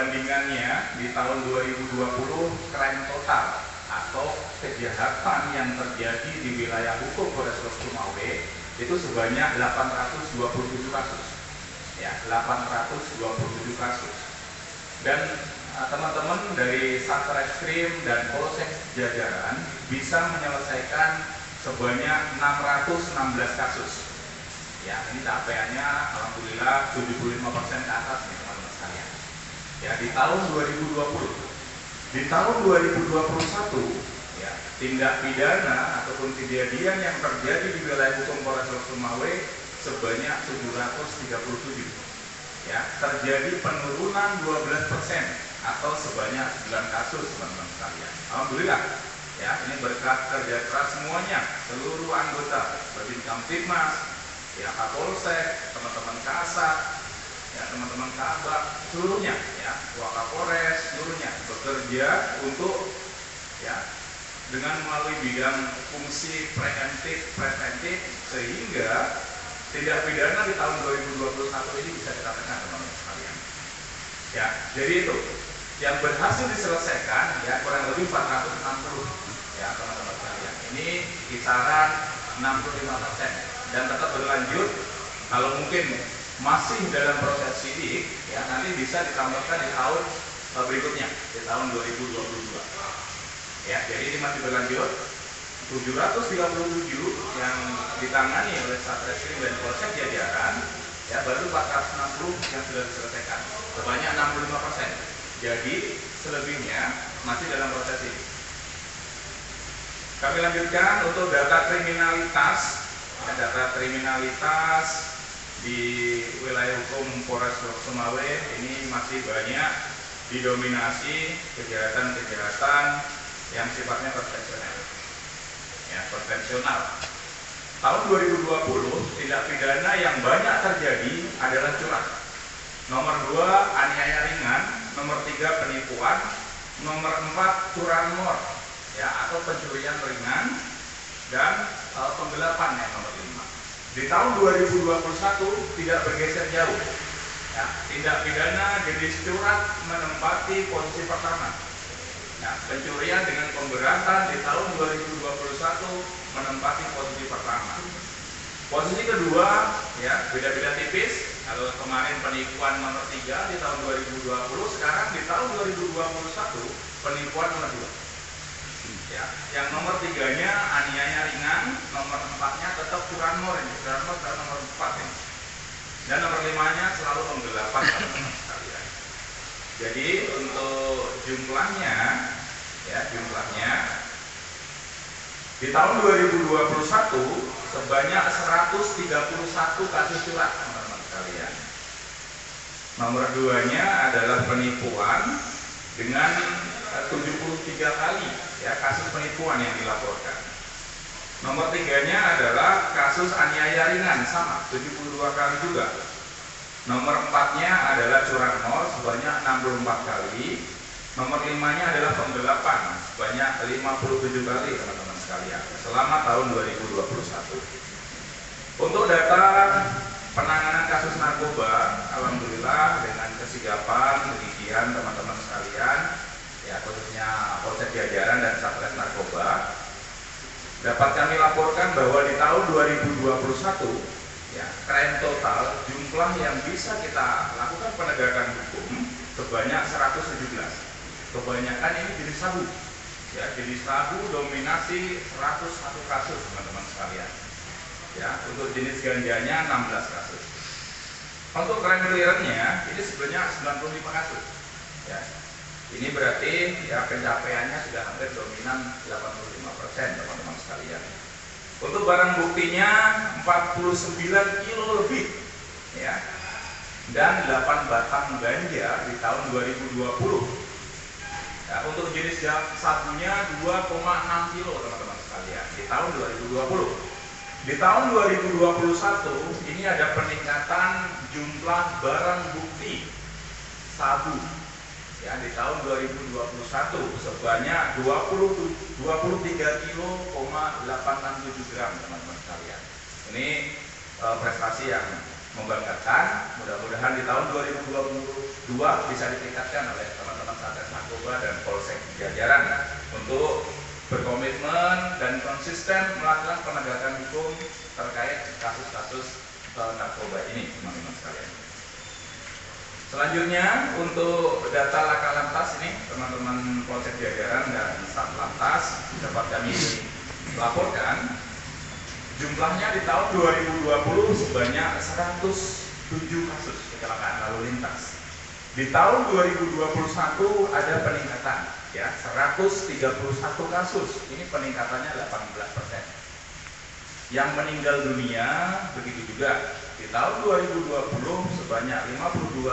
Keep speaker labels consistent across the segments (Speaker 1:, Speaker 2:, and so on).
Speaker 1: perbandingannya di tahun 2020 crime total atau kejahatan yang terjadi di wilayah hukum Polres Sumawe itu sebanyak 827 kasus. Ya, 827 kasus. Dan teman-teman dari Satreskrim dan Polsek jajaran bisa menyelesaikan sebanyak 616 kasus. Ya, ini capaiannya alhamdulillah 75% ke atas nih teman-teman sekalian. Ya, di tahun 2020. Di tahun 2021, ya, tindak pidana ataupun kejadian yang terjadi di wilayah hukum Polres Sumawe sebanyak 737. Ya, terjadi penurunan 12% atau sebanyak 9 kasus teman-teman sekalian. Alhamdulillah. Ya, ini berkat kerja keras semuanya, seluruh anggota Babin Kamtibmas, ya, Kapolsek, teman-teman Kasat, ya, teman-teman Kabak, seluruhnya, ya, Wakapolres, seluruhnya bekerja untuk, ya, dengan melalui bidang fungsi preventif sehingga tindak pidana di tahun 2021 ini bisa kita tekan teman-teman sekalian. Ya, jadi itu yang berhasil diselesaikan ya kurang lebih 460 ya teman-teman sekalian. Ini kisaran 65% dan tetap berlanjut. Kalau mungkin masih dalam proses sidik ya nanti bisa ditambahkan di tahun berikutnya di tahun 2022. Ya, jadi ini masih berlanjut. 737 yang ditangani oleh Satreskrim dan Polsek jajaran ya baru 460 yang sudah diselesaikan sebanyak 65%. Jadi selebihnya masih dalam proses ini. Kami lanjutkan untuk data kriminalitas. Ya, data kriminalitas di wilayah hukum Polres Sumawe ini masih banyak didominasi kejahatan-kejahatan yang sifatnya konvensional. Ya, konvensional. Tahun 2020 tindak pidana yang banyak terjadi adalah curang. Nomor 2 aniaya ringan, nomor 3 penipuan, nomor 4 curanmor ya atau pencurian ringan dan penggelapan yang nomor 5. Di tahun 2021 tidak bergeser jauh. Ya, tindak pidana jenis curang menempati posisi pertama. Nah, pencurian dengan pemberatan di tahun 2021 menempati posisi pertama. Posisi kedua, ya beda-beda tipis. Kalau kemarin penipuan nomor 3 di tahun 2020, sekarang di tahun 2021 penipuan nomor 2. Ya, yang nomor 3-nya aniaya ringan, nomor 4-nya tetap curanmor ini. Curanmor adalah nomor 4 ini. Dan nomor 5-nya selalu penggelapan teman-teman sekalian. Jadi untuk jumlahnya ya jumlahnya di tahun 2021 sebanyak 131 kasus curang teman-teman sekalian. Nomor 2-nya adalah penipuan dengan 73 kali ya kasus penipuan yang dilaporkan. Nomor 3-nya adalah kasus aniaya ringan sama 72 kali juga. Nomor 4-nya adalah curanmor sebanyak 64 kali. Nomor 5-nya adalah penggelapan sebanyak 57 kali teman-teman sekalian selama tahun 2021. Untuk data penanganan kasus narkoba, alhamdulillah dengan kesigapan kegigihan teman-teman sekalian, ya khususnya Polsek jajaran dan Satres Narkoba, dapat kami laporkan bahwa di tahun 2021 ya crime total jumlah yang bisa kita lakukan penegakan hukum sebanyak 117. Kebanyakan ini jenis sabu. Ya, jenis sabu dominasi 101 kasus teman-teman sekalian. Ya, untuk jenis ganjanya 16 kasus. Untuk crime clearance-nya ini sebenarnya 95 kasus. Ya. Ini berarti ya pencapaiannya sudah hampir dominan 85% teman-teman sekalian. Untuk barang buktinya 49 kilo lebih ya. Dan 8 batang ganja di tahun 2020. Ya, untuk jenis sabunya 2,6 kilo teman-teman sekalian di tahun 2020. Di tahun 2021 ini ada peningkatan jumlah barang bukti sabu. Ya, di tahun 2021 sebanyak 23 kilo,867 gram teman-teman sekalian. Ini prestasi yang membanggakan. Mudah-mudahan di tahun 2022 bisa ditingkatkan oleh teman-teman Satgas Narkoba dan Polsek jajaran untuk berkomitmen dan konsisten melakukan penegakan hukum terkait kasus-kasus narkoba ini, teman-teman sekalian. Selanjutnya untuk data laka lantas ini, teman-teman Polsek jajaran dan Satlantas dapat kami laporkan jumlahnya di tahun 2020 sebanyak 107 kasus kecelakaan lalu lintas. Di tahun 2021 ada peningkatan, ya, 131 kasus. Ini peningkatannya 18%. Yang meninggal dunia begitu juga. Di tahun 2020 sebanyak 52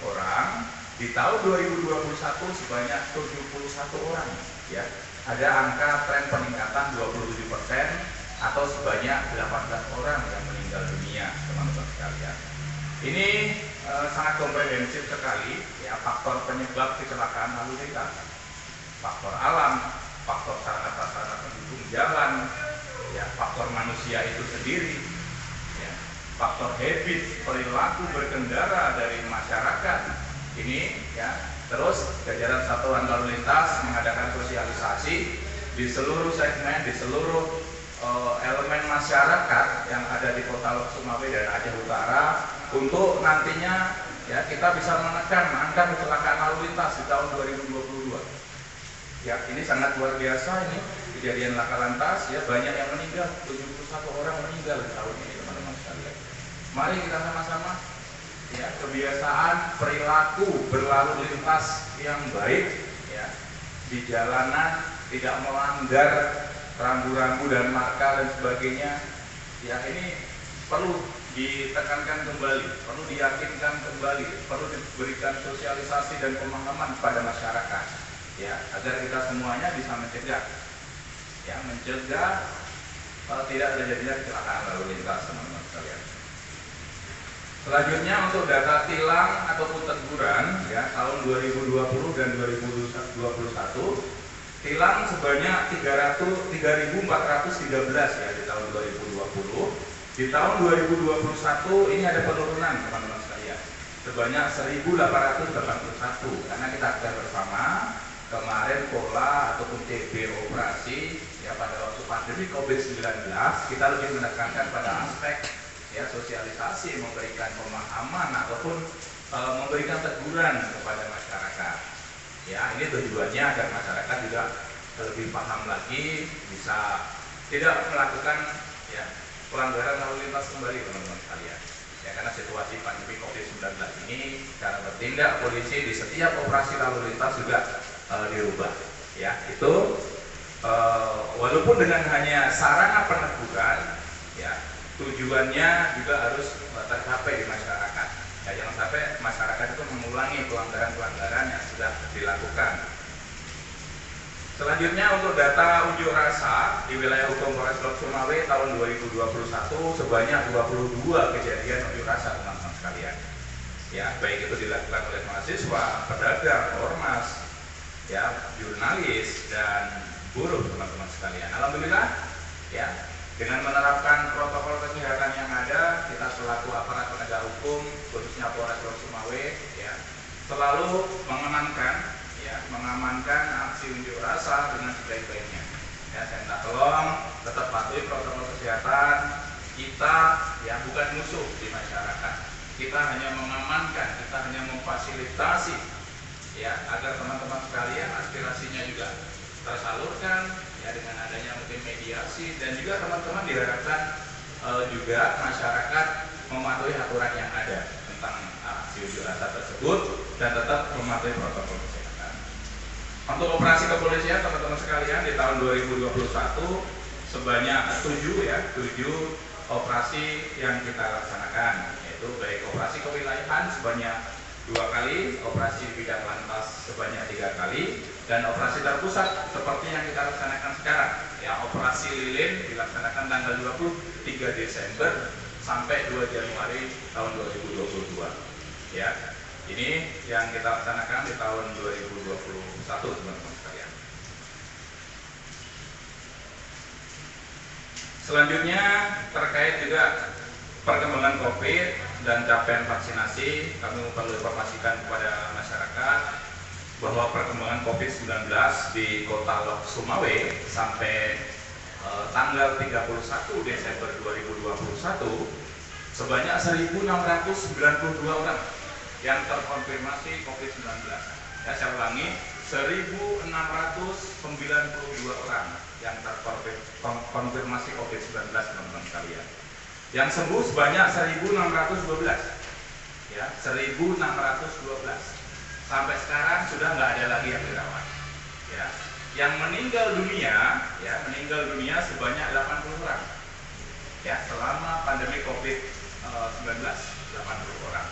Speaker 1: orang, di tahun 2021 sebanyak 71 orang, ya. Ada angka tren peningkatan 27% atau sebanyak 18 orang yang meninggal dunia, teman-teman sekalian. Ini sangat komprehensif sekali, ya, faktor penyebab kecelakaan lalu lintas, faktor alam, faktor sarana prasarana pendukung jalan, ya, faktor manusia itu sendiri, ya, faktor habit perilaku berkendara dari masyarakat. Ini, ya, terus jajaran satuan lalu lintas mengadakan sosialisasi di seluruh segmen, di seluruh elemen masyarakat yang ada di Kota Lok Sumawe dan Aceh Utara untuk nantinya, ya, kita bisa menekan angka kecelakaan lalu lintas di tahun 2022. Ya, ini sangat luar biasa ini kejadian laka lantas, ya, banyak yang meninggal, 71 orang meninggal di tahun ini, teman-teman sekalian. Mari kita sama-sama, ya, kebiasaan perilaku berlalu lintas yang baik, ya, di jalanan, tidak melanggar rambu-rambu dan marka dan sebagainya, ya, ini perlu ditekankan kembali, perlu diyakinkan kembali, perlu diberikan sosialisasi dan pemahaman kepada masyarakat, ya, agar kita semuanya bisa mencegah, ya, mencegah tidak terjadinya kecelakaan lalu lintas, teman-teman sekalian. Selanjutnya untuk data tilang ataupun teguran, ya, tahun 2020 dan 2021, tilang sebanyak 3.413, ya, di tahun 2020. Di tahun 2021 ini ada penurunan, teman-teman sekalian, sebanyak 1.881, karena kita sudah bersama kemarin pola ataupun TB operasi, ya, pada waktu pandemi COVID-19 kita lebih menekankan pada aspek, ya, sosialisasi, memberikan pemahaman ataupun memberikan teguran kepada masyarakat. Ya, ini tujuannya agar masyarakat juga lebih paham lagi, bisa tidak melakukan, ya, pelanggaran lalu lintas kembali, teman-teman sekalian. Ya, karena situasi pandemi COVID-19 ini, cara bertindak polisi di setiap operasi lalu lintas juga dirubah. Ya, itu walaupun dengan hanya sarana peneguran, ya, tujuannya juga harus tercapai di masyarakat. Ya, jangan sampai masyarakat itu mengulangi pelanggaran-pelanggaran yang sudah dilakukan. Selanjutnya untuk data unjuk rasa di wilayah hukum Polres Lok Sumawe tahun 2021 sebanyak 22 kejadian unjuk rasa, teman-teman sekalian. Ya, baik itu dilakukan oleh mahasiswa, pedagang, ormas, ya, jurnalis dan buruh, teman-teman sekalian. Alhamdulillah, ya, dengan menerapkan protokol kesehatan yang ada, kita selaku aparat penegak hukum, khususnya Polres Lok Sumawe, ya, selalu mengamankan aksi unjuk rasa dengan sebaik-baiknya. Ya, saya minta tolong tetap patuhi protokol kesehatan. Kita, ya, bukan musuh di masyarakat. Kita hanya mengamankan, kita hanya memfasilitasi, ya, agar teman-teman sekalian aspirasinya juga tersalurkan, ya, dengan adanya mungkin mediasi, dan juga teman-teman diharapkan juga masyarakat mematuhi aturan yang ada tentang aksi unjuk rasa tersebut dan tetap mematuhi protokol kesehatan. Untuk operasi kepolisian, teman-teman sekalian, di tahun 2021 sebanyak 7 operasi yang kita laksanakan, yaitu baik operasi kewilayahan sebanyak 2 kali, operasi bidang lantas sebanyak 3 kali, dan operasi terpusat seperti yang kita laksanakan sekarang, ya, operasi lilin dilaksanakan tanggal 23 Desember sampai 2 Januari tahun 2022. Ya, ini yang kita laksanakan di tahun 2021, teman-teman sekalian. Selanjutnya terkait juga perkembangan COVID, dan capaian vaksinasi, kami perlu informasikan kepada masyarakat bahwa perkembangan COVID-19 di Kota Lok Sumawe sampai tanggal 31 Desember 2021 sebanyak 1.692 orang yang terkonfirmasi COVID-19. Ya, saya ulangi, 1.692 orang yang terkonfirmasi COVID-19, teman-teman sekalian. Yang sembuh sebanyak 1.612, ya, 1.612. Sampai sekarang sudah nggak ada lagi yang dirawat. Ya. Yang meninggal dunia sebanyak 80 orang. Ya, selama pandemi COVID-19, 80 orang.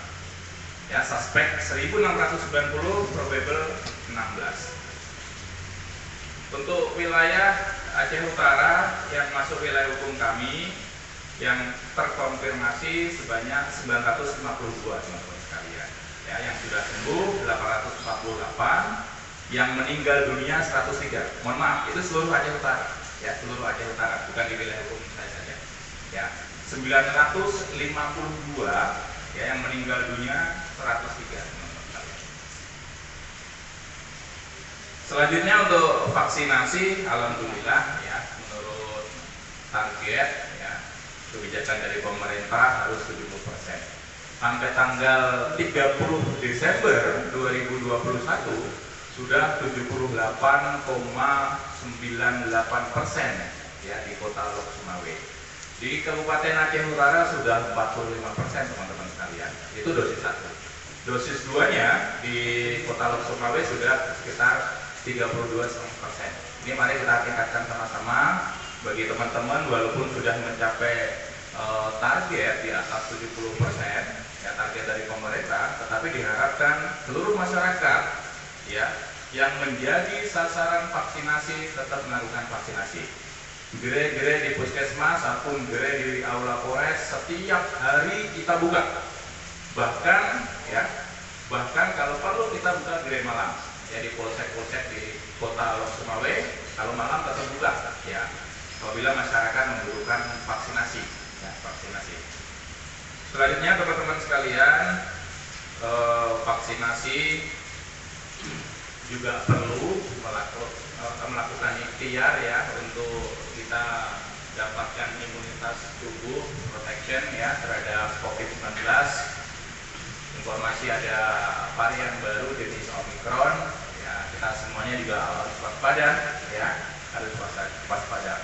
Speaker 1: Ya, suspek 1.690, probable 16. Untuk wilayah Aceh Utara yang masuk wilayah hukum kami yang terkonfirmasi sebanyak 952, teman-teman sekalian. Ya, yang sudah sembuh 848, yang meninggal dunia 103. Mohon maaf, itu seluruh Aceh Utara. Ya, seluruh Aceh Utara, bukan di wilayah hukum saya saja. Ya, 952, ya, yang meninggal dunia 103. Selanjutnya untuk vaksinasi, alhamdulillah ya, menurut target ya, kebijakan dari pemerintah harus 70%. Sampai tanggal 30 Desember 2021 sudah 78,98% ya di Kota Lok Sumawe. Di Kabupaten Aceh Utara sudah 45%, teman-teman sekalian. Itu dosis 1. Dosis 2-nya di Kota Lok Sumawe sudah sekitar 32%. Ini mari kita tingkatkan sama-sama bagi teman-teman, walaupun sudah mencapai target di atas 70% ya, target dari pemerintah, tetapi diharapkan seluruh masyarakat ya yang menjadi sasaran vaksinasi tetap melakukan vaksinasi. Gerai-gerai di puskesmas ataupun gerai di aula Polres setiap hari kita buka. Bahkan kalau perlu kita buka gerai malam. Ya, di polsek-polsek di Kota Lok Sumawe, kalau malam tetap buka ya, apabila masyarakat membutuhkan vaksinasi ya, vaksinasi. Selanjutnya teman-teman sekalian, vaksinasi juga perlu melakukan ikhtiar ya, untuk kita dapatkan imunitas tubuh, protection ya terhadap COVID-19. Informasi ada varian baru jenis Omicron ya, kita semuanya juga harus waspada ya, harus waspada.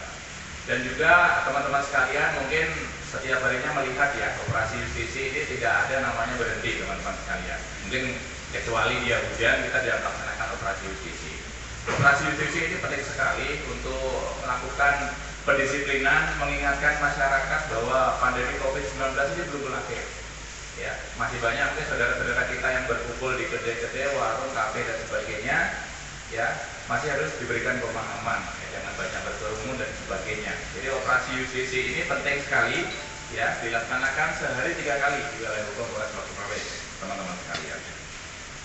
Speaker 1: Dan juga teman-teman sekalian mungkin setiap harinya melihat ya, operasi justisi ini tidak ada namanya berhenti, teman-teman sekalian. Mungkin kecuali dia hujan, kita tidak melaksanakan operasi justisi. Operasi justisi ini penting sekali untuk melakukan pendisiplinan, mengingatkan masyarakat bahwa pandemi COVID-19 ini belum berakhir. Ya, masih banyak mungkin saudara-saudara kita yang berkumpul di kedai-kedai, warung, kafe dan sebagainya, ya masih harus diberikan pemahaman, ya, jangan banyak berkerumun dan sebagainya. Jadi operasi UCC ini penting sekali, ya dilaksanakan sehari 3 kali di wilayah hukum Polres Lok Sumawe, teman-teman sekalian.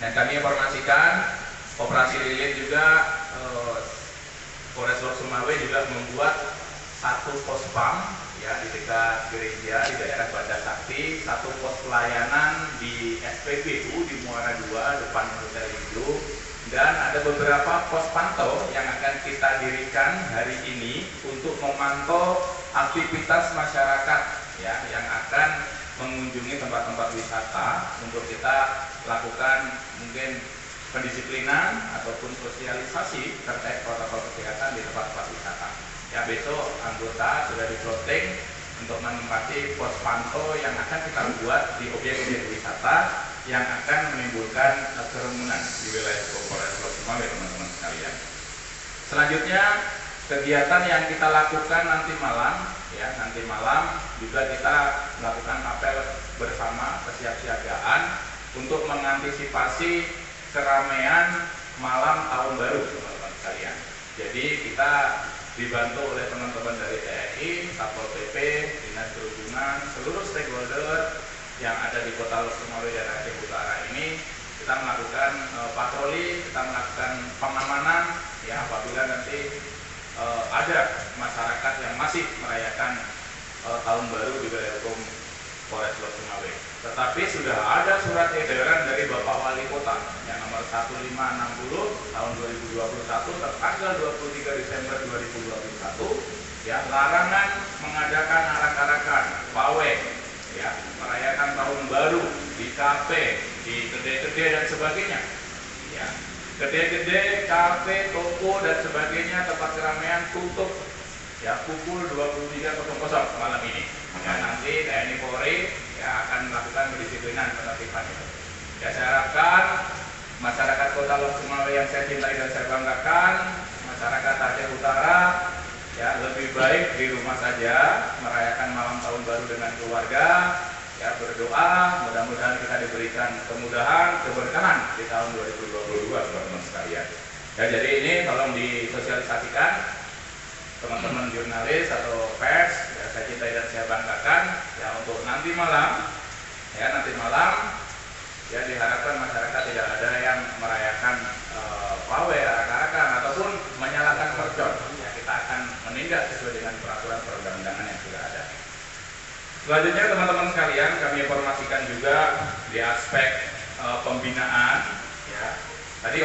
Speaker 1: Dan kami informasikan operasi lilin juga Polres Lok Sumawe juga membuat satu pos pam ya di dekat gereja di daerah Banda Sakti, satu pos pelayanan di SPBU di Muara 2 depan Hotel Indo, dan ada beberapa pos pantau yang akan kita dirikan hari ini untuk memantau aktivitas masyarakat ya yang akan mengunjungi tempat-tempat wisata, untuk kita lakukan mungkin pendisiplinan ataupun sosialisasi terkait protokol kesehatan di tempat-tempat wisata. Ya, besok anggota sudah di-plotting untuk menempati pos pantau yang akan kita buat di objek-objek wisata yang akan menimbulkan kerumunan di wilayah Polres Lok Sumawe, teman-teman sekalian. Selanjutnya kegiatan yang kita lakukan nanti malam, ya nanti malam juga kita melakukan apel bersama kesiapsiagaan untuk mengantisipasi keramaian malam tahun baru, teman-teman sekalian. Jadi kita dibantu oleh teman-teman dari TNI, Satpol PP, Dinas Perhubungan, seluruh stakeholder yang ada di Kota Lok Sumawe dan Aceh Utara ini, kita melakukan patroli, kita melakukan pengamanan ya apabila nanti ada masyarakat yang masih merayakan tahun baru di wilayah hukum Polres Lok Sumawe. tetapi sudah ada surat edaran dari Bapak Wali Kota yang nomor 1560 tahun 2021 tertanggal 23 Desember 2021 ya, larangan mengadakan arak-arakan, pawai ya, merayakan tahun baru di kafe, di kedai-kedai dan sebagainya ya. Kedai-kedai, kafe, toko dan sebagainya, tempat keramaian tutup ya pukul 23.00 malam ini. Ya, nanti TNI Polri ya akan melakukan pendisiplinan penertiban itu. Ya, saya harapkan masyarakat Kota Lok Sumawe yang saya cintai dan saya banggakan, masyarakat Aceh Utara ya lebih baik di rumah saja merayakan malam tahun baru dengan keluarga. Ya, berdoa mudah-mudahan kita diberikan kemudahan, keberkahan di tahun 2022 teman-teman sekalian. Ya, jadi ini tolong disosialisasikan teman-teman jurnalis atau pers, ya, saya cintai dan saya banggakan ya untuk nanti malam ya diharapkan masyarakat tidak ada yang merayakan pawai, arak-arakan ataupun menyalakan mercon. Ya, kita akan menindak sesuai dengan peraturan perundang-undangan yang sudah ada. Selanjutnya teman-teman sekalian, kami informasikan juga di aspek pembinaan ya. Tadi